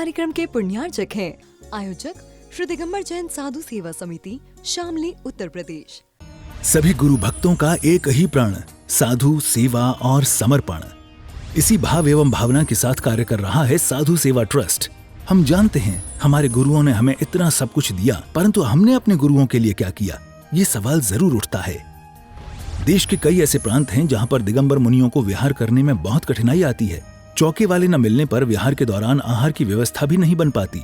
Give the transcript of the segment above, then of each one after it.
कार्यक्रम के पुण्यार्चक हैं आयोजक श्री दिगंबर जैन साधु सेवा समिति, शामली, उत्तर प्रदेश। सभी गुरु भक्तों का एक ही प्रण, साधु सेवा और समर्पण। इसी भाव एवं भावना के साथ कार्य कर रहा है साधु सेवा ट्रस्ट। हम जानते हैं हमारे गुरुओं ने हमें इतना सब कुछ दिया, परंतु हमने अपने गुरुओं के लिए क्या किया, ये सवाल जरूर उठता है। देश के कई ऐसे प्रांत हैं जहां पर दिगंबर मुनियों को विहार करने में बहुत कठिनाई आती है। चौके वाले न मिलने पर विहार के दौरान आहार की व्यवस्था भी नहीं बन पाती।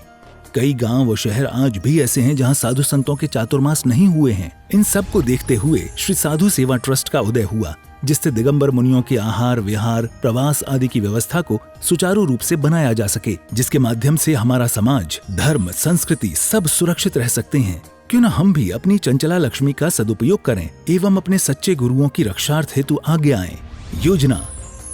कई गांव व शहर आज भी ऐसे हैं जहां साधु संतों के चातुर्मास नहीं हुए हैं। इन सब को देखते हुए श्री साधु सेवा ट्रस्ट का उदय हुआ, जिससे दिगंबर मुनियों के आहार, विहार, प्रवास आदि की व्यवस्था को सुचारू रूप से बनाया जा सके, जिसके माध्यम से हमारा समाज, धर्म, संस्कृति सब सुरक्षित रह सकते हैं। क्यों न हम भी अपनी चंचला लक्ष्मी का सदुपयोग करें एवं अपने सच्चे गुरुओं की रक्षार्थ हेतु आगे आएं। योजना: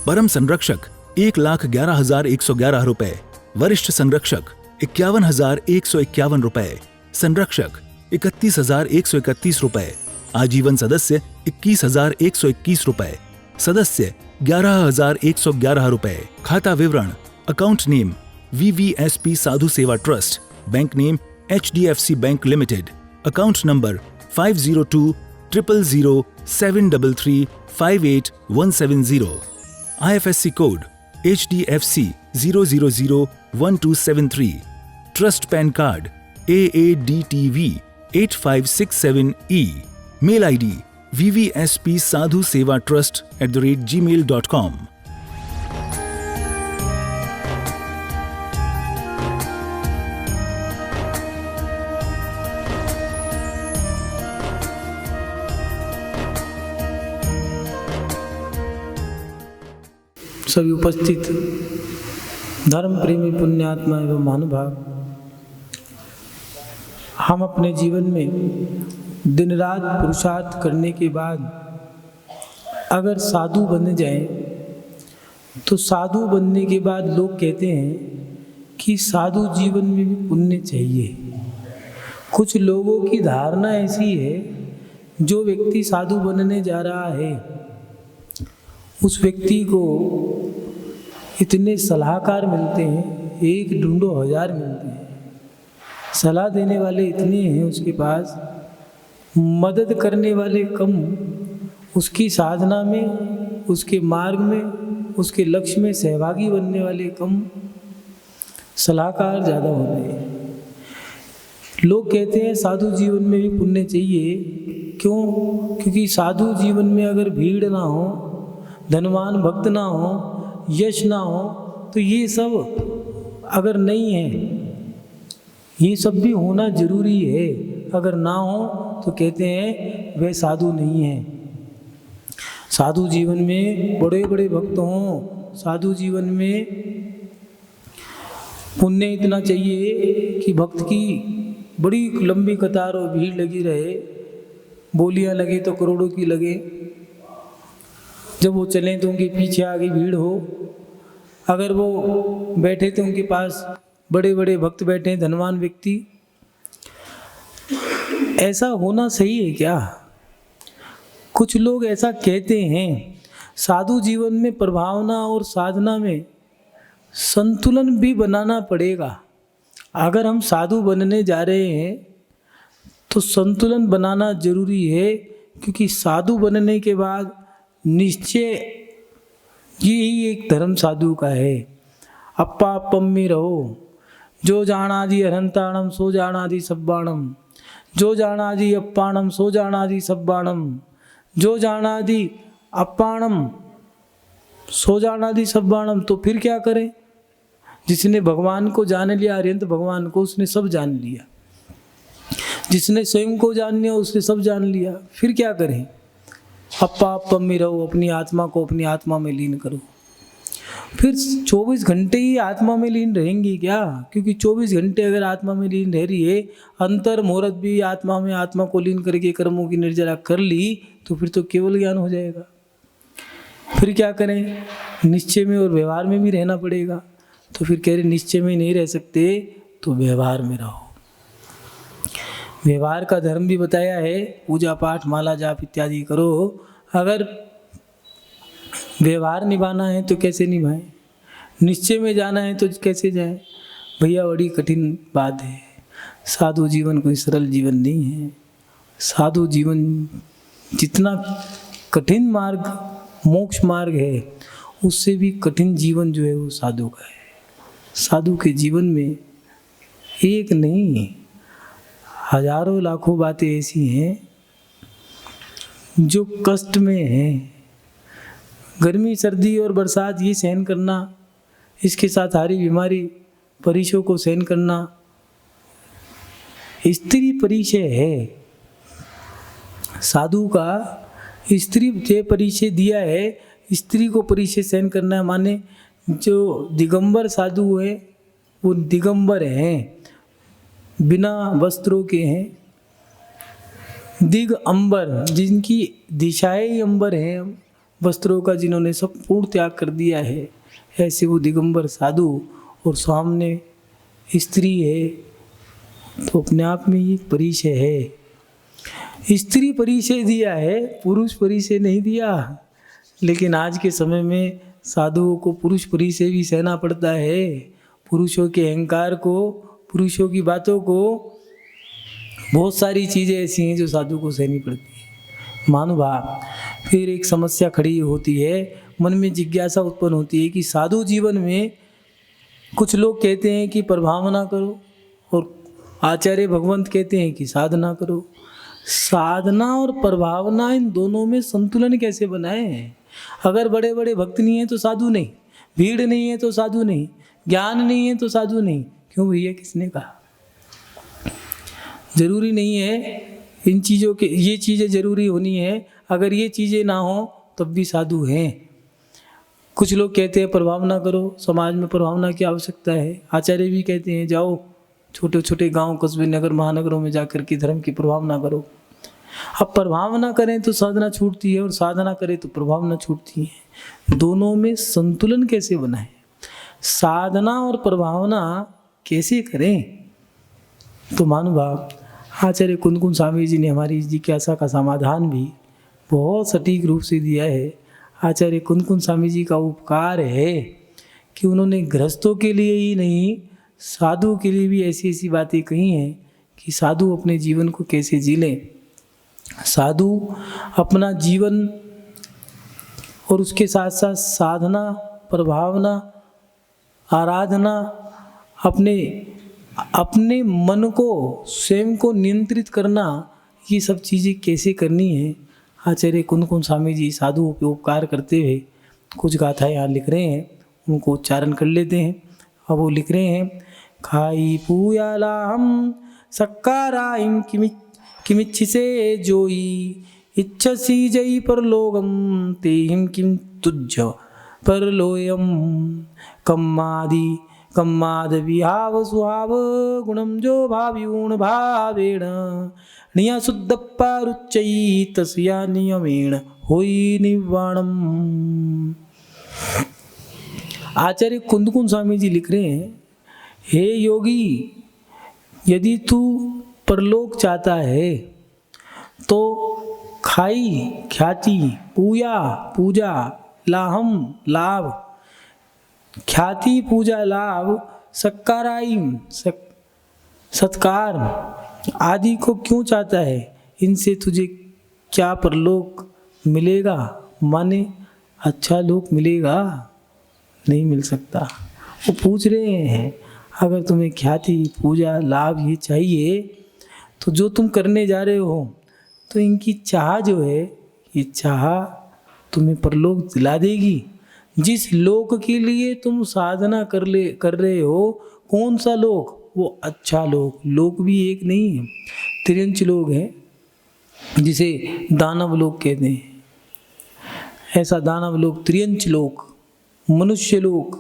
परम संरक्षक 1,11,111 रुपए, वरिष्ठ संरक्षक 51,151 रुपए, संरक्षक 31,131 रुपए, आजीवन सदस्य 21,121 रुपए, सदस्य 11,111 रुपए। खाता विवरण: account name VVSP Sadhu Seva trust, bank name HDFC bank limited, account number 50200073358170, IFSC code HDFC 0001273, trust PAN card AADTV 8567E, mail ID vvspsadhusevatrust@gmail.com। सभी उपस्थित धर्म प्रेमी पुण्यात्मा एवं महानुभाव, हम अपने जीवन में दिन रात पुरुषार्थ करने के बाद अगर साधु बन जाएं, तो साधु बनने के बाद लोग कहते हैं कि साधु जीवन में भी पुण्य चाहिए। कुछ लोगों की धारणा ऐसी है, जो व्यक्ति साधु बनने जा रहा है उस व्यक्ति को इतने सलाहकार मिलते हैं, एक ढूंढो 1000 मिलते हैं। सलाह देने वाले इतने हैं उसके पास, मदद करने वाले कम। उसकी साधना में, उसके मार्ग में, उसके लक्ष्य में सहभागी बनने वाले कम, सलाहकार ज़्यादा होते हैं। लोग कहते हैं साधु जीवन में भी पुण्य चाहिए। क्यों? क्योंकि साधु जीवन में अगर भीड़ ना हो, धनवान भक्त ना हो, यश ना हो, तो ये सब अगर नहीं है, ये सब भी होना जरूरी है। अगर ना हो तो कहते हैं वे साधु नहीं है। साधु जीवन में बड़े बड़े भक्त हों, साधु जीवन में पुण्य इतना चाहिए कि भक्त की बड़ी लंबी कतार और भीड़ लगी रहे, बोलियां लगे तो करोड़ों की लगे, जब वो चलें तो उनके पीछे आगे भीड़ हो, अगर वो बैठे तो उनके पास बड़े बड़े भक्त बैठे हैं, धनवान व्यक्ति। ऐसा होना सही है क्या? कुछ लोग ऐसा कहते हैं। साधु जीवन में प्रभावना और साधना में संतुलन भी बनाना पड़ेगा। अगर हम साधु बनने जा रहे हैं तो संतुलन बनाना जरूरी है, क्योंकि साधु बनने के बाद निश्चय यही एक धर्म साधु का है। अप्पा अप्पम में रहो, जो जानादि अनंताणम सो जानादि सब्बाणम, जो जानादि अप्पाणम सो जानादि सब्बाणम, जो जानादि अप्पाणम सो जानादि सब्बाणम। तो फिर क्या करें? जिसने भगवान को जान लिया, अरिहंत भगवान को, उसने सब जान लिया। जिसने स्वयं को जान लिया उसने सब जान लिया। फिर क्या करें? अप्पा अप्पम में रहो, अपनी आत्मा को अपनी आत्मा में लीन करो। फिर 24 घंटे ही आत्मा में लीन रहेंगी क्या? क्योंकि 24 घंटे अगर आत्मा में लीन रह रही है, अंतर मुहूर्त भी आत्मा में आत्मा को लीन करके कर्मों की निर्जरा कर ली, तो फिर तो केवल ज्ञान हो जाएगा। फिर क्या करें? निश्चय में और व्यवहार में भी रहना पड़ेगा। तो फिर कह रहे निश्चय में नहीं रह सकते तो व्यवहार में रहो। व्यवहार का धर्म भी बताया है, पूजा पाठ माला जाप इत्यादि करो। अगर व्यवहार निभाना है तो कैसे निभाएं? निश्चय में जाना है तो कैसे जाएं? भैया बड़ी कठिन बात है। साधु जीवन कोई सरल जीवन नहीं है। साधु जीवन जितना कठिन मार्ग मोक्ष मार्ग है, उससे भी कठिन जीवन जो है वो साधु का है। साधु के जीवन में एक नहीं हजारों लाखों बातें ऐसी हैं जो कष्ट में हैं। गर्मी सर्दी और बरसात ये सहन करना, इसके साथ हारी बीमारी परीक्षों को सहन करना स्त्री परिचय है। साधु का स्त्री जे परिचय दिया है, स्त्री को परिचय सहन करना है। माने जो दिगंबर साधु है वो दिगंबर हैं, बिना वस्त्रों के हैं। दिग अंबर, जिनकी दिशाएं ही अंबर हैं, वस्त्रों का जिन्होंने सब पूर्ण त्याग कर दिया है, ऐसे वो दिगंबर साधु। और सामने स्त्री है, तो अपने आप में ये परिचय है। स्त्री परिचय दिया है, पुरुष परिचय नहीं दिया। लेकिन आज के समय में साधुओं को पुरुष परिचय भी सहना पड़ता है। पुरुषों के अहंकार को, पुरुषों की बातों को, बहुत सारी चीज़ें ऐसी हैं जो साधु को सहनी पड़ती है। महानुभाव, फिर एक समस्या खड़ी होती है, मन में जिज्ञासा उत्पन्न होती है कि साधु जीवन में कुछ लोग कहते हैं कि प्रभावना करो और आचार्य भगवंत कहते हैं कि साधना करो। साधना और प्रभावना, इन दोनों में संतुलन कैसे बनाएं? अगर बड़े बड़े भक्त नहीं है तो साधु नहीं, भीड़ नहीं है तो साधु नहीं, ज्ञान नहीं है तो साधु नहीं। क्यों भैया, किसने कहा? जरूरी नहीं है इन चीज़ों के, ये चीज़ें जरूरी होनी है। अगर ये चीज़ें ना हो तब भी साधु हैं। कुछ लोग कहते हैं प्रभावना करो, समाज में प्रभावना की आवश्यकता है। आचार्य भी कहते हैं जाओ छोटे छोटे गांव, कस्बे, नगर, महानगरों में जाकर के धर्म की प्रभावना करो। अब प्रभावना करें तो साधना छूटती है और साधना करें तो प्रभावना छूटती है। दोनों में संतुलन कैसे बनाएं? साधना और प्रभावना कैसे करें? तो महानुभाव, आचार्य कुंदकुंज स्वामी जी ने हमारी इस जिज्ञासा का समाधान भी बहुत सटीक रूप से दिया है। आचार्य कुंदकुंज स्वामी जी का उपकार है कि उन्होंने गृहस्थों के लिए ही नहीं, साधु के लिए भी ऐसी ऐसी बातें कही हैं कि साधु अपने जीवन को कैसे जी लें। साधु अपना जीवन और उसके साथ साथ साधना, प्रभावना, आराधना, अपने मन को, स्वयं को नियंत्रित करना, ये सब चीज़ें कैसे करनी है। आचार्य कुंदकुंज स्वामी जी साधुओं पे उपकार करते हुए कुछ गाथाएं यहाँ लिख रहे हैं, उनको उच्चारण कर लेते हैं। अब वो लिख रहे हैं, खाई पूयालाहम सक्काराइम किमिच्छिसे जोई इच्छसी जई परलोकम तेहिम किम तुज्ज परलोयम कम्माद विहाव सुहाव गुणम जो भाव्यूण भावेण निया शुद्ध पारुच्चई तस्या नियमेण होई निवाणम। आचार्य कुंदकुंज स्वामी जी लिख रहे हैं, हे योगी, यदि तू परलोक चाहता है तो खाई ख्याति, पूजा, लाहम लाभ, ख्याति पूजा लाभ, सक्काराइम सत्कार आदि को क्यों चाहता है? इनसे तुझे क्या परलोक मिलेगा? माने अच्छा लोक मिलेगा? नहीं मिल सकता। वो पूछ रहे हैं, अगर तुम्हें ख्याति पूजा लाभ ये चाहिए तो जो तुम करने जा रहे हो, तो इनकी चाह जो है, ये चाह तुम्हें परलोक दिला देगी। जिस लोक के लिए तुम साधना कर रहे हो, कौन सा लोक? वो अच्छा लोक। लोक भी एक नहीं है, त्रियंच लोक है, जिसे दानव लोक कहते हैं। ऐसा दानव लोक, त्रियंच लोक, मनुष्य लोक,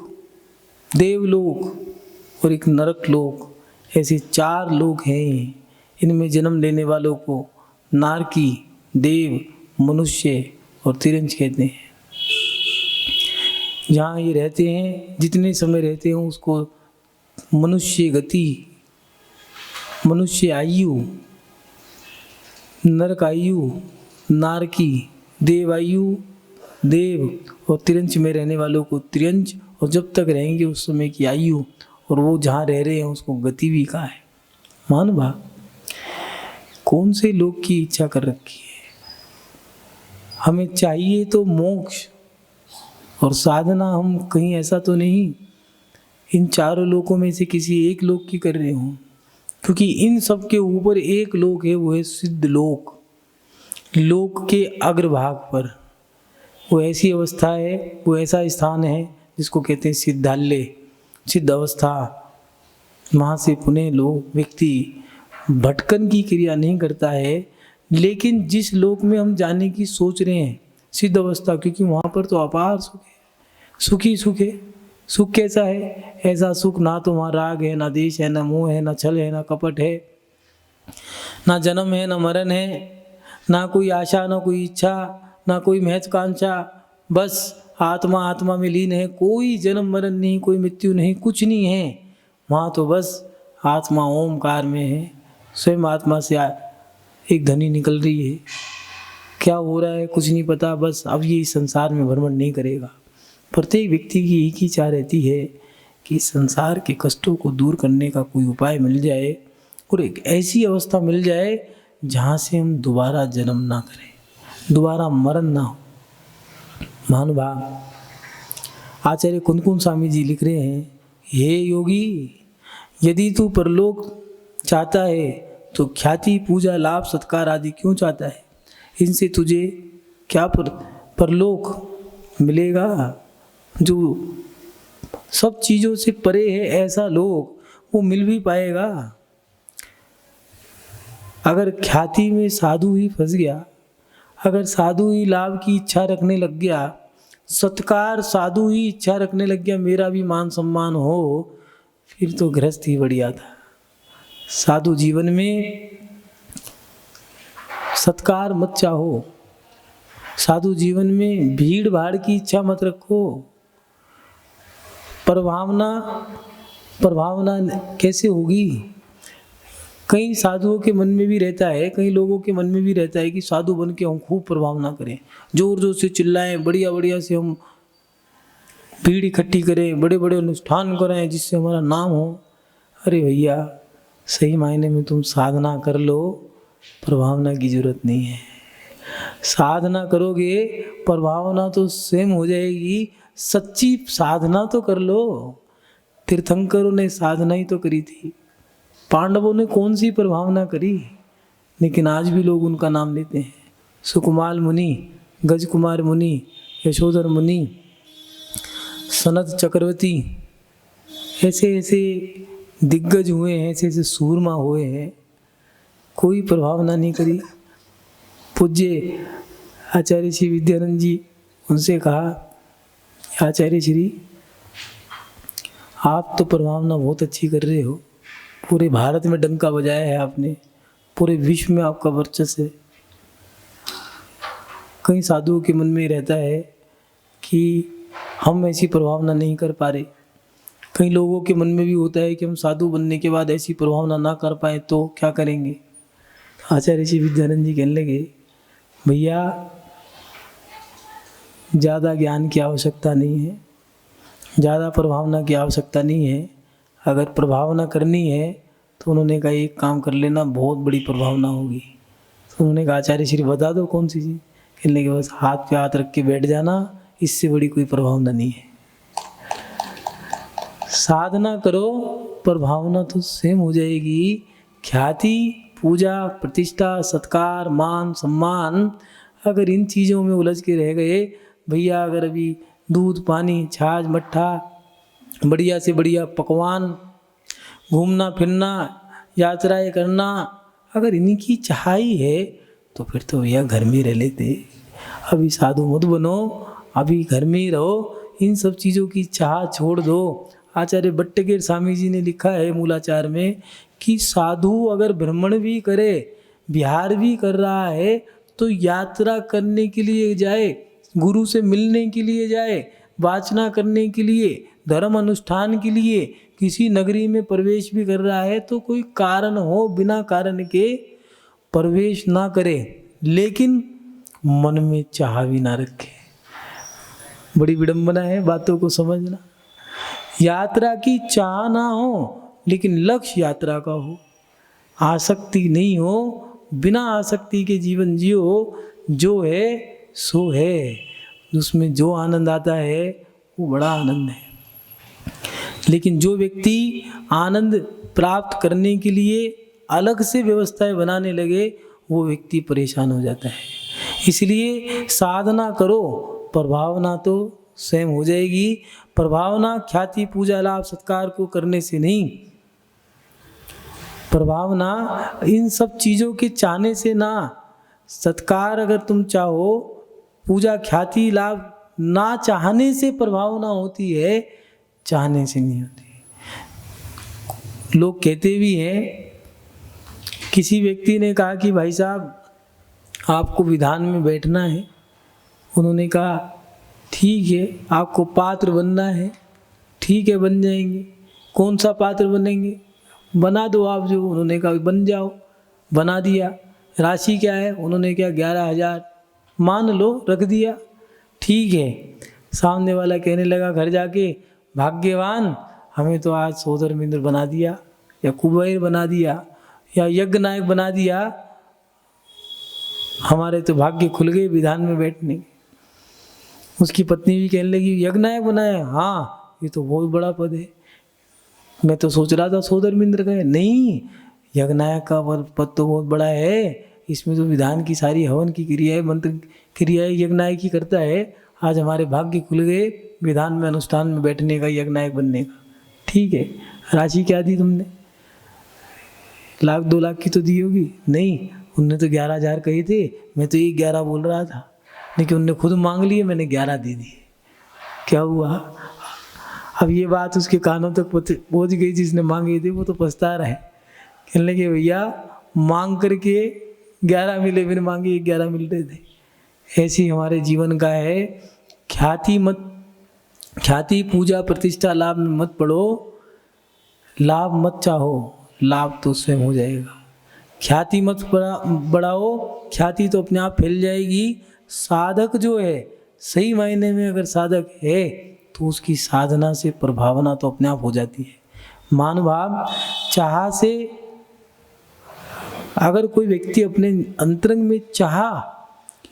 देवलोक और एक नरक लोक, ऐसे 4 लोक हैं। इनमें जन्म लेने वालों को नारकी, देव, मनुष्य और तिरंज कहते हैं। जहाँ ये रहते हैं, जितने समय रहते हैं, उसको मनुष्य गति, मनुष्य आयु, नरक आयु, नारकी, देव आयु, देव और तिरंज में रहने वालों को तिरंज, और जब तक रहेंगे उस समय की आयु, और वो जहाँ रह रहे हैं उसको गति भी कहाँ है। महानुभाव, कौन से लोग की इच्छा कर रखी है? हमें चाहिए तो मोक्ष और साधना, हम कहीं ऐसा तो नहीं इन चारों लोकों में से किसी एक लोक की कर रहे हों, क्योंकि इन सब के ऊपर एक लोक है, वो है सिद्ध लोक। लोक के अग्रभाग पर वो ऐसी अवस्था है, वो ऐसा स्थान है जिसको कहते हैं सिद्धालय, सिद्ध अवस्था। वहाँ से पुनः लोग व्यक्ति भटकन की क्रिया नहीं करता है, लेकिन जिस लोक में हम जाने की सोच रहे हैं सिद्ध अवस्था, क्योंकि वहाँ पर तो अपार सुख है, सुख ही सुख है। सुख कैसा है? ऐसा सुख ना तो वहाँ राग है, ना देश है, ना मोह है, ना छल है, ना कपट है, ना जन्म है, ना मरण है, ना कोई आशा, ना कोई इच्छा, ना कोई महत्वाकांक्षा। बस आत्मा आत्मा में लीन है, कोई जन्म मरण नहीं, कोई मृत्यु नहीं, कुछ नहीं है वहाँ। तो बस आत्मा ओमकार में है, स्वयं आत्मा से एक ध्वनि निकल रही है। क्या हो रहा है कुछ नहीं पता, बस अब ये संसार में भ्रमण नहीं करेगा। प्रत्येक व्यक्ति की एक ही इच्छा रहती है कि संसार के कष्टों को दूर करने का कोई उपाय मिल जाए और एक ऐसी अवस्था मिल जाए जहाँ से हम दोबारा जन्म ना करें, दोबारा मरण ना हो। महानुभाव, आचार्य कुंदकुंद स्वामी जी लिख रहे हैं, हे योगी, यदि तू परलोक चाहता है तो ख्याति, पूजा, लाभ, सत्कार आदि क्यों चाहता है? इनसे तुझे क्या परलोक मिलेगा? जो सब चीज़ों से परे है ऐसा लोक वो मिल भी पाएगा? अगर ख्याति में साधु ही फंस गया, अगर साधु ही लाभ की इच्छा रखने लग गया, सत्कार साधु ही इच्छा रखने लग गया, मेरा भी मान सम्मान हो, फिर तो गृहस्थ ही बढ़िया था। साधु जीवन में सत्कार मत चाहो, साधु जीवन में भीड़ भाड़ की इच्छा मत रखो। प्रभावना कैसे होगी? कई साधुओं के मन में भी रहता है, कई लोगों के मन में भी रहता है कि साधु बन के हम खूब प्रभावना करें, जोर जोर से चिल्लाएं, बढ़िया बढ़िया से हम भीड़ इकट्ठी करें, बड़े बड़े अनुष्ठान करें जिससे हमारा नाम हो। अरे भैया, सही मायने में तुम साधना कर लो, प्रभावना की जरूरत नहीं है। साधना करोगे प्रभावना तो स्वयं हो जाएगी। सच्ची साधना तो कर लो। तीर्थंकरों ने साधना ही तो करी थी, पांडवों ने कौन सी प्रभावना करी? लेकिन आज भी लोग उनका नाम लेते हैं। सुकुमाल मुनि, गजकुमार मुनि, यशोधर मुनि, सनत चक्रवर्ती, ऐसे ऐसे दिग्गज हुए हैं, ऐसे ऐसे सूरमा हुए हैं, कोई प्रभावना नहीं करी। पूज्य आचार्य श्री विद्यानंद जी, उनसे कहा, आचार्य श्री, आप तो प्रभावना बहुत अच्छी कर रहे हो, पूरे भारत में डंका बजाया है आपने, पूरे विश्व में आपका वर्चस्व है। कई साधुओं के मन में रहता है कि हम ऐसी प्रभावना नहीं कर पा रहे। कई लोगों के मन में भी होता है कि हम साधु बनने के बाद ऐसी प्रभावना ना कर पाए तो क्या करेंगे। आचार्य श्री विद्यानंद जी कहने लगे, भैया ज़्यादा ज्ञान की आवश्यकता नहीं है, ज़्यादा प्रभावना की आवश्यकता नहीं है। अगर प्रभावना करनी है तो उन्होंने कहा एक काम कर लेना, बहुत बड़ी प्रभावना होगी। तो उन्होंने कहा आचार्य श्री बता दो कौन सी चीज़। कहने के बस हाथ पे हाथ रख के बैठ जाना, इससे बड़ी कोई प्रभावना नहीं है। साधना करो, प्रभावना तो स्वयं हो जाएगी। ख्याति, पूजा, प्रतिष्ठा, सत्कार, मान सम्मान, अगर इन चीज़ों में उलझ के रह गए भैया, अगर अभी दूध पानी छाछ मट्ठा बढ़िया से बढ़िया पकवान, घूमना फिरना, यात्राएं करना, अगर इनकी चाहई है तो फिर तो भैया घर में रह लेते। अभी साधु मत बनो, अभी घर में ही रहो, इन सब चीज़ों की चाह छोड़ दो। आचार्य भट्टगिर स्वामी जी ने लिखा है मूलाचार में कि साधु अगर भ्रमण भी करे, विहार भी कर रहा है, तो यात्रा करने के लिए जाए, गुरु से मिलने के लिए जाए, वाचना करने के लिए, धर्म अनुष्ठान के लिए किसी नगरी में प्रवेश भी कर रहा है तो कोई कारण हो, बिना कारण के प्रवेश ना करे, लेकिन मन में चाह भी ना रखे। बड़ी विडंबना है बातों को समझना। यात्रा की चाह ना हो लेकिन लक्ष्य यात्रा का हो, आसक्ति नहीं हो, बिना आसक्ति के जीवन जियो, जो है सो है, उसमें जो आनंद आता है वो बड़ा आनंद है। लेकिन जो व्यक्ति आनंद प्राप्त करने के लिए अलग से व्यवस्थाएं बनाने लगे, वो व्यक्ति परेशान हो जाता है। इसलिए साधना करो, प्रभावना तो स्वयं हो जाएगी। प्रभावना ख्याति पूजा लाभ सत्कार को करने से नहीं, प्रभावना इन सब चीज़ों के चाहने से ना। सत्कार अगर तुम चाहो, पूजा ख्याति लाभ ना चाहने से प्रभावना होती है, चाहने से नहीं होती। लोग कहते भी हैं, किसी व्यक्ति ने कहा कि भाई साहब आपको विधान में बैठना है। उन्होंने कहा ठीक है, आपको पात्र बनना है, ठीक है बन जाएंगे। कौन सा पात्र बनेंगे, बना दो आप जो। उन्होंने कहा बन जाओ, बना दिया। राशि क्या है, उन्होंने क्या 11,000 मान लो, रख दिया, ठीक है। सामने वाला कहने लगा घर जाके, भाग्यवान हमें तो आज सोदरमिंद्र बना दिया, या कुबेर बना दिया, या यज्ञ नायक बना दिया, हमारे तो भाग्य खुल गए विधान में बैठने। उसकी पत्नी भी कहने लगी यज्ञ नायक बनाया, हाँ ये तो बहुत बड़ा पद है, मैं तो सोच रहा था सोदरमिंद्र का है। नहीं, यज्ञ नायक का पद तो बहुत बड़ा है, इसमें तो विधान की सारी हवन की क्रियाएं, मंत्र क्रियाएं यज्ञ नायक ही करता है। आज हमारे भाग्य खुल गए विधान में, अनुष्ठान में बैठने का, यज्ञ नायक बनने का। ठीक है, राशि क्या दी तुमने, 1,00,000 2,00,000 की तो दी होगी? नहीं, उनने तो 11,000 कहे थे, मैं तो ये 11 बोल रहा था, लेकिन उनने खुद मांग लिए, मैंने 11 दे दिए। क्या हुआ? अब ये बात उसके कानों तक पहुंच गई, जिसने मांगे थे वो तो पछता रहा है। कहने लगे भैया मांग करके 11 मिले, फिर मांगे 11 मिल रहे थे। ऐसी हमारे जीवन का है। ख्याति पूजा प्रतिष्ठा लाभ में मत पड़ो, लाभ मत चाहो, लाभ तो स्वयं हो जाएगा। ख्याति मत बढ़ाओ, ख्याति तो अपने आप फैल जाएगी। साधक जो है, सही मायने में अगर साधक है तो उसकी साधना से प्रभावना तो अपने आप हो जाती है। मानभाव चाह से, अगर कोई व्यक्ति अपने अंतरंग में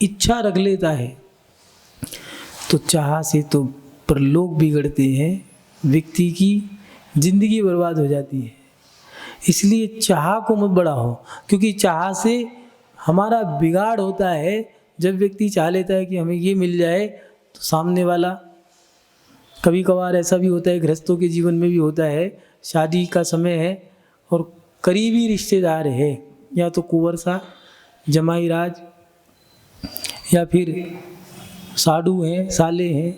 इच्छा रख लेता है तो चाह से तो परलोक बिगड़ते हैं, व्यक्ति की जिंदगी बर्बाद हो जाती है। इसलिए चाह को मत बढ़ाओ, क्योंकि चाह से हमारा बिगाड़ होता है। जब व्यक्ति चाह लेता है कि हमें ये मिल जाए, तो सामने वाला, कभी कभार ऐसा भी होता है, गृहस्थों के जीवन में भी होता है, शादी का समय है और करीबी रिश्तेदार है, या तो कुंवर सा, जमाई राज, या फिर साडू हैं, साले हैं,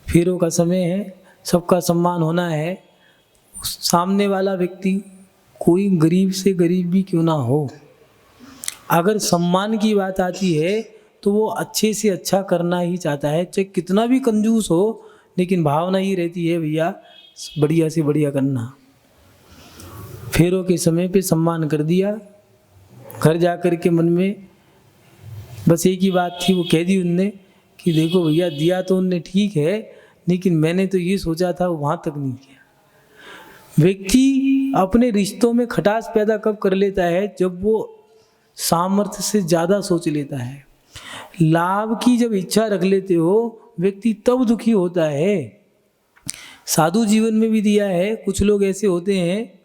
फेरों का समय है, सबका सम्मान होना है। सामने वाला व्यक्ति कोई गरीब से गरीब भी क्यों ना हो, अगर सम्मान की बात आती है तो वो अच्छे से अच्छा करना ही चाहता है, चाहे कितना भी कंजूस हो, लेकिन भावना ही रहती है भैया बढ़िया से बढ़िया करना। फेरों के समय पे सम्मान कर दिया, घर जा कर के मन में बस एक ही बात थी, वो कह दी उनने कि देखो भैया दिया तो उनने ठीक है, लेकिन मैंने तो ये सोचा था, वहाँ तक नहीं किया। व्यक्ति अपने रिश्तों में खटास पैदा कब कर लेता है, जब वो सामर्थ्य से ज़्यादा सोच लेता है। लाभ की जब इच्छा रख लेते हो व्यक्ति, तब दुखी होता है। साधु जीवन में भी दिया है, कुछ लोग ऐसे होते हैं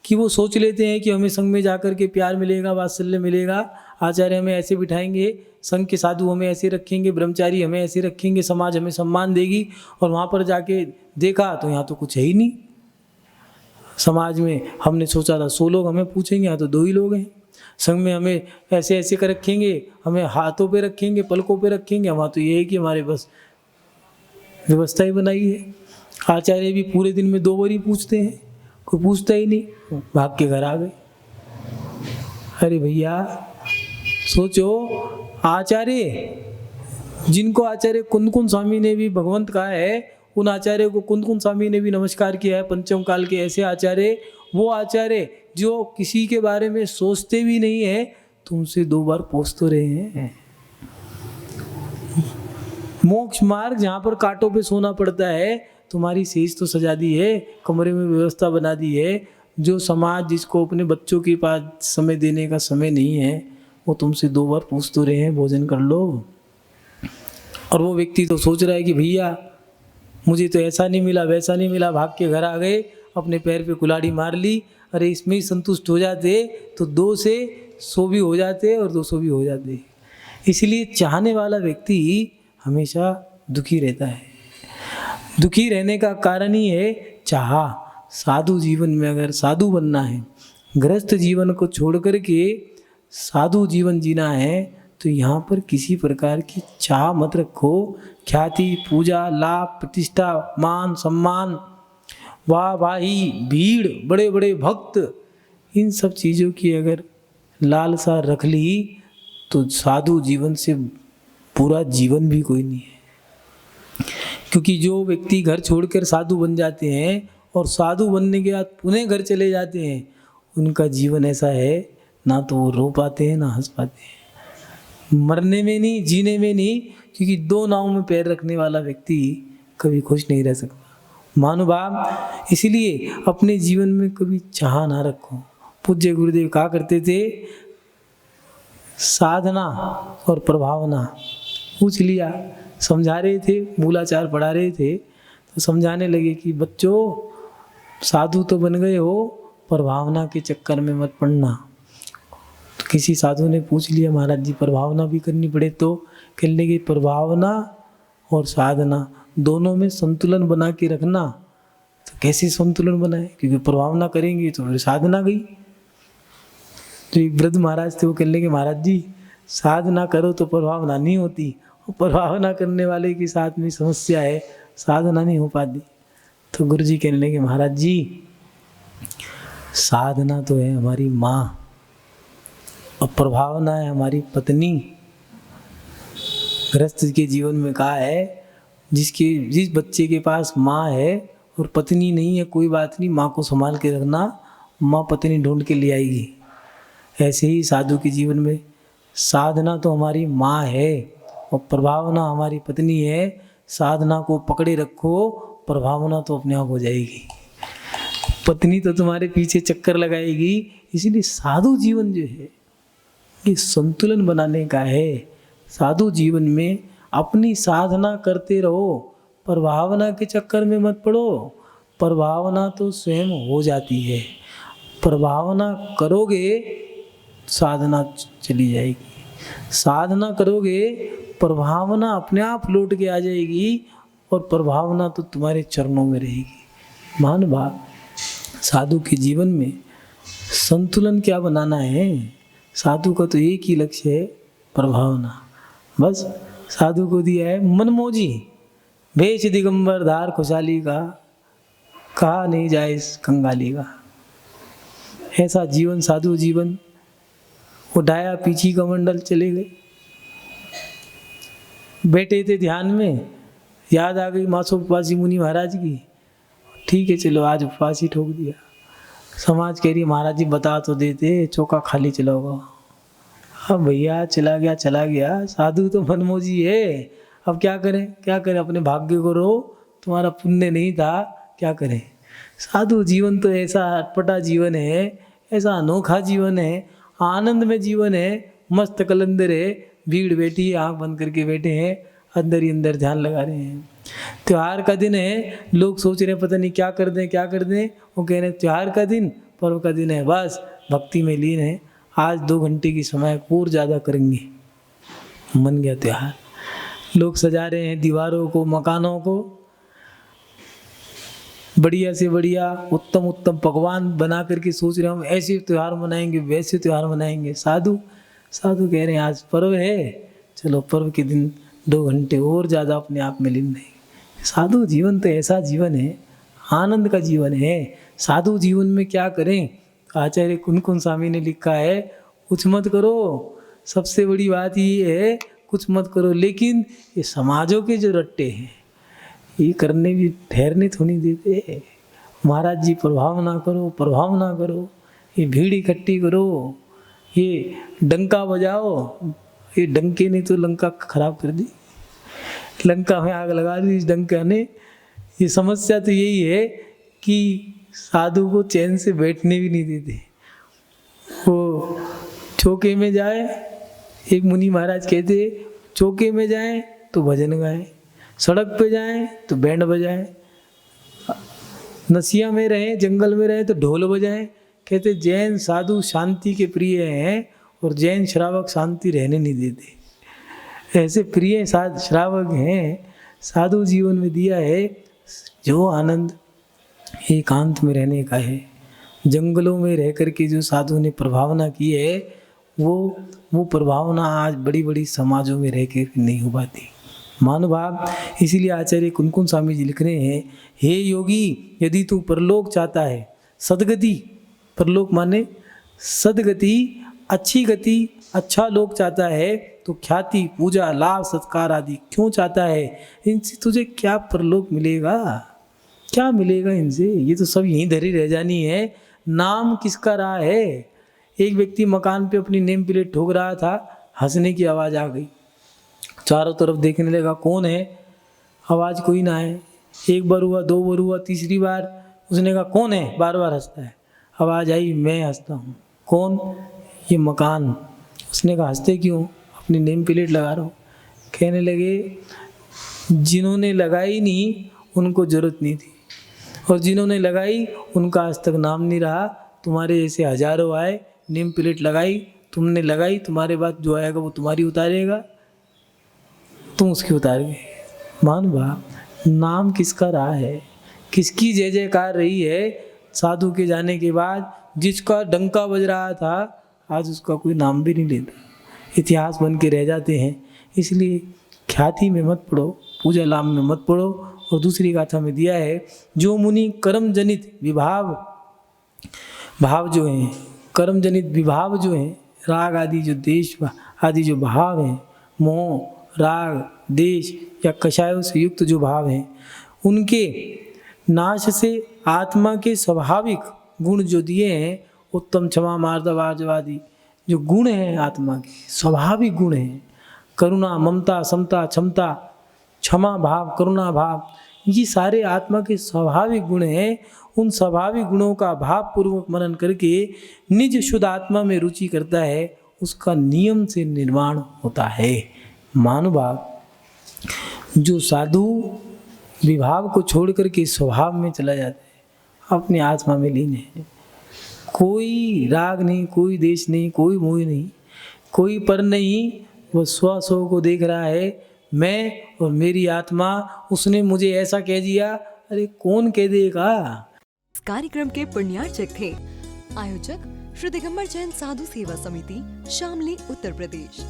कि वो सोच लेते हैं कि हमें संघ में जाकर के प्यार मिलेगा, वात्सल्य मिलेगा, आचार्य हमें ऐसे बिठाएंगे, संघ के साधु हमें ऐसे रखेंगे, ब्रह्मचारी हमें ऐसे रखेंगे, समाज हमें सम्मान देगी। और वहाँ पर जाके देखा तो यहाँ तो कुछ है ही नहीं। समाज में हमने सोचा था 100 लोग हमें पूछेंगे, यहाँ तो 2 ही लोग हैं। संघ में हमें ऐसे ऐसे कर रखेंगे, हमें हाथों पे रखेंगे, पलकों पे रखेंगे, वहाँ तो ये है कि हमारे बस व्यवस्था ही बनाई है। आचार्य भी पूरे दिन में 2 बार ही पूछते हैं, कोई पूछता ही नहीं, भाग के घर आ गए। अरे भैया सोचो, आचार्य जिनको आचार्य कुंदकुन स्वामी ने भी भगवंत कहा है, उन आचार्य को कुंदकुन स्वामी ने भी नमस्कार किया है। पंचम काल के ऐसे आचार्य, वो आचार्य जो किसी के बारे में सोचते भी नहीं है, तुमसे 2 बार पूछ तो रहे हैं। मोक्ष मार्ग जहाँ पर कांटों पे सोना पड़ता है, तुम्हारी सेज तो सजा दी है, कमरे में व्यवस्था बना दी है। जो समाज जिसको अपने बच्चों के पास समय देने का समय नहीं है, वो तुमसे 2 बार पूछ तो रहे हैं भोजन कर लो। और वो व्यक्ति तो सोच रहा है कि भैया मुझे तो ऐसा नहीं मिला, वैसा नहीं मिला, भाग के घर आ गए, अपने पैर पे कुल्हाड़ी मार ली। अरे इसमें ही संतुष्ट हो जाते तो 2 से 100 भी हो जाते और 200 भी हो जाते। इसलिए चाहने वाला व्यक्ति हमेशा दुखी रहता है। दुखी रहने का कारण ही है चाह। साधु जीवन में अगर साधु बनना है, गृहस्थ जीवन को छोड़ कर के साधु जीवन जीना है, तो यहाँ पर किसी प्रकार की चाह मत रखो। ख्याति, पूजा, लाभ, प्रतिष्ठा, मान, सम्मान, वाह वाही, भीड़, बड़े बड़े भक्त, इन सब चीज़ों की अगर लालसा रख ली तो साधु जीवन से पूरा जीवन भी कोई नहीं है। क्योंकि जो व्यक्ति घर छोड़कर साधु बन जाते हैं और साधु बनने के बाद पुनः घर चले जाते हैं, उनका जीवन ऐसा है ना तो वो रो पाते हैं ना हंस पाते हैं। मरने में नहीं, जीने में नहीं, क्योंकि 2 नाव में पैर रखने वाला व्यक्ति कभी खुश नहीं रह सकता। महानुभाव, इसलिए अपने जीवन में कभी चाह ना रखो। पूज्य गुरुदेव कहा करते थे, साधना और प्रभावना। पूछ लिया, समझा रहे थे, मूलाचार पढ़ा रहे थे, तो समझाने लगे कि बच्चों साधु तो बन गए हो, प्रभावना के चक्कर में मत पड़ना। तो किसी साधु ने पूछ लिया, महाराज जी प्रभावना भी करनी पड़े तो? कहने लगे प्रभावना और साधना दोनों में संतुलन बना के रखना। तो कैसे संतुलन बनाए? क्योंकि प्रभावना करेंगे तो फिर साधना गई। तो एक वृद्ध महाराज थे, वो कहने लगे महाराज जी साधना करो तो प्रभावना नहीं होती, और प्रभावना करने वाले के साथ में समस्या है, साधना नहीं हो पाती। तो गुरु जी कहने लगे महाराज जी साधना तो है हमारी माँ और प्रभावना है हमारी पत्नी। गृहस्थ के जीवन में कहा है, जिस बच्चे के पास माँ है और पत्नी नहीं है, कोई बात नहीं, माँ को संभाल के रखना, माँ पत्नी ढूंढ के ले आएगी। ऐसे ही साधु के जीवन में साधना तो हमारी माँ है और प्रभावना हमारी पत्नी है। साधना को पकड़े रखो, प्रभावना तो अपने आप हो जाएगी। पत्नी तो तुम्हारे पीछे चक्कर लगाएगी। इसीलिए साधु जीवन जो है ये संतुलन बनाने का है। साधु जीवन में अपनी साधना करते रहो, प्रभावना के चक्कर में मत पड़ो। प्रभावना तो स्वयं हो जाती है, प्रभावना करोगे साधना चली जाएगी। साधना करोगे प्रभावना अपने आप लौट के आ जाएगी और प्रभावना तो तुम्हारे चरणों में रहेगी। महानुभाव, साधु के जीवन में संतुलन क्या बनाना है? साधु का तो एक ही लक्ष्य है, प्रभावना। बस साधु को दिया है मनमोजी, भेष दिगंबर धार खुशहाली का, कहा नहीं जाए इस कंगाली का। ऐसा जीवन साधु जीवन। उठाया पीछी का मंडल, चले गए। बैठे थे ध्यान में, याद आ गई मासोपवासी मुनि महाराज की। ठीक है चलो आज उपवास ही ठोक दिया। समाज कह रही महाराज जी बता तो देते, चौका खाली चला होगा। अब भैया चला गया। साधु तो मनमोजी है, अब क्या करें? अपने भाग्य को रो, तुम्हारा पुण्य नहीं था, क्या करें? साधु जीवन तो ऐसा अटपटा जीवन है, ऐसा अनोखा जीवन है, आनंद में जीवन है, मस्त कलंदर है। भीड़ बैठी है, आँख बंद करके बैठे हैं, अंदर ही अंदर ध्यान लगा रहे हैं। त्योहार का दिन है, लोग सोच रहे हैं पता नहीं क्या कर दें। वो कह रहे हैं त्योहार का दिन, पर्व का दिन है, बस भक्ति में लीन है। आज 2 घंटे की समय और ज़्यादा करेंगे। मन गया त्योहार। लोग सजा रहे हैं दीवारों को, मकानों को, बढ़िया से बढ़िया उत्तम पकवान बना करके सोच रहे हैं हम ऐसे त्यौहार मनाएंगे, वैसे त्यौहार मनाएंगे। साधु कह रहे हैं आज पर्व है, चलो पर्व के दिन 2 घंटे और ज़्यादा अपने आप में लीन रहेंगे। साधु जीवन तो ऐसा जीवन है, आनंद का जीवन है। साधु जीवन में क्या करें? आचार्य कुन स्वामी ने लिखा है, कुछ मत करो। सबसे बड़ी बात ये है, कुछ मत करो। लेकिन ये समाजों के जो रट्टे हैं, ये करने भी ठहरने थोड़ी देते। महाराज जी प्रभावना करो, ये भीड़ इकट्ठी करो, ये डंका बजाओ। ये डंके ने तो लंका खराब कर दी, लंका में आग लगा दी इस डंका ने। ये समस्या तो यही है कि साधु को चैन से बैठने भी नहीं देते। वो चौके में जाए, एक मुनि महाराज कहते, चौके में जाए तो भजन गाए, सड़क पे जाए तो बैंड बजाए, नसिया में रहे, जंगल में रहे तो ढोल बजाए। कहते जैन साधु शांति के प्रिय हैं और जैन श्रावक शांति रहने नहीं देते। ऐसे प्रिय श्रावक हैं, साधु जीवन में दिया है जो आनंद एकांत में रहने का है। जंगलों में रह कर के जो साधु ने प्रभावना की है, वो प्रभावना आज बड़ी बड़ी समाजों में रह के नहीं हो पाती। मानुभाव, इसीलिए आचार्य कुनकुन स्वामी जी लिख रहे हैं, हे योगी, यदि तू परलोक चाहता है, सदगति, परलोक माने सदगति, अच्छी गति, अच्छा लोक चाहता है, तो ख्याति, पूजा, लाभ, सत्कार आदि क्यों चाहता है? इनसे तुझे क्या परलोक मिलेगा? क्या मिलेगा इनसे? ये तो सब यहीं धरी रह जानी है। नाम किसका रहा है? एक व्यक्ति मकान पे अपनी नेम प्लेट ठोक रहा था, हंसने की आवाज़ आ गई, चारों तरफ देखने लगा कौन है, आवाज़ कोई ना है। एक बार हुआ, दो बार हुआ, तीसरी बार उसने कहा कौन है, बार बार हंसता है। आवाज़ आई, मैं हंसता हूँ। कौन? ये मकान। उसने कहा हंसते क्यों? अपनी नेम प्लेट लगा रहा हूँ। कहने लगे जिन्होंने लगाई नहीं उनको ज़रूरत नहीं थी, और जिन्होंने लगाई उनका आज तक नाम नहीं रहा। तुम्हारे जैसे हजारों आए, नेम प्लेट लगाई, तुमने लगाई, तुम्हारे बाद जो आएगा वो तुम्हारी उतारेगा, तुम उसकी उतार गए। मान भाव, नाम किसका रहा है? किसकी जय जयकार रही है साधु के जाने के बाद? जिसका डंका बज रहा था आज उसका कोई नाम भी नहीं लेता, इतिहास बन के रह जाते हैं। इसलिए ख्याति में मत पड़ो, पूजा लाभ में मत पड़ो। और दूसरी गाथा में दिया है, जो मुनि कर्म जनित भाव जो हैं, कर्म जनित विभाव जो हैं, राग आदि जो देश आदि जो भाव हैं, मोह, राग, देश या कषायों से युक्त जो भाव हैं, उनके नाश से आत्मा के स्वाभाविक गुण जो दिए हैं, उत्तम, क्षमा, मार्दव, आर्जवादी, जो गुण हैं आत्मा के स्वाभाविक गुण हैं, करुणा, ममता, समता, क्षमता, क्षमा भाव, करुणा भाव, ये सारे आत्मा के स्वाभाविक गुण हैं। उन स्वाभाविक गुणों का भाव पूर्वक मनन करके निज शुद्ध आत्मा में रुचि करता है, उसका नियम से निर्माण होता है। मानुभाव, जो साधु विभाव को छोड़ करके स्वभाव में चला जाता है, अपनी आत्मा में लीन है, कोई राग नहीं, कोई देश नहीं, कोई मोह नहीं, कोई पर नहीं, वो स्व को देख रहा है, मैं और मेरी आत्मा, उसने मुझे ऐसा कह दिया, अरे कौन कह देगा। इस कार्यक्रम के पुण्यार्चक थे आयोजक श्री दिगंबर जैन साधु सेवा समिति, शामली, उत्तर प्रदेश।